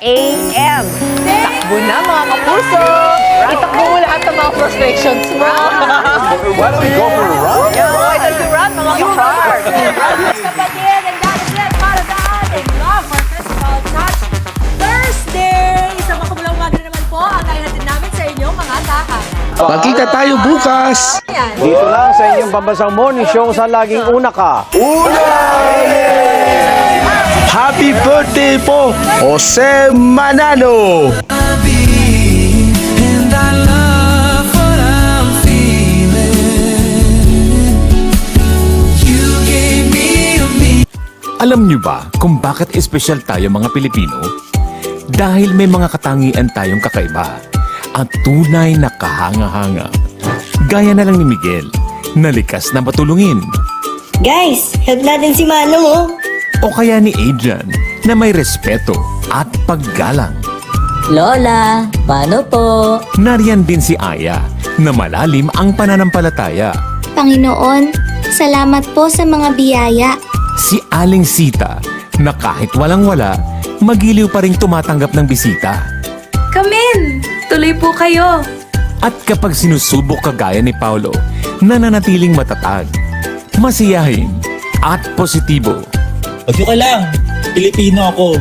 a.m. Takbo na mga kapuso! Itakbo mo lahat ng mga frustrations mo. Why don't we go for a run? Yeah, why don't you run mga kapar? Kapatid, and that is it para sa ating Love for Festival Touch Thursday! Sa makabulang umaga na naman po ang naihatid namin sa inyong mga tahanan. Magkita tayo bukas! Ayan. Dito lang sa inyong pambansang morning show sa laging una ka. Happy birthday po, Jose Manalo! Alam niyo ba kung bakit espesyal tayo mga Pilipino? Dahil may mga katangian tayong kakaiba at tunay na kahanga-hanga. Gaya na lang ni Miguel, na likas na matulungin. Guys, help natin si Manong oh. O kaya ni Adrian, na may respeto at paggalang. Lola, paano po? Nariyan din si Aya, na malalim ang pananampalataya. Panginoon, salamat po sa mga biyaya. Si Aling Sita, na kahit walang-wala, magiliw pa ring tumatanggap ng bisita. Come tuloy po kayo. At kapag sinusubok kagaya ni Paulo, nananatiling matatag, masiyahin at positibo. Wag nyo ka lang, Pilipino ako.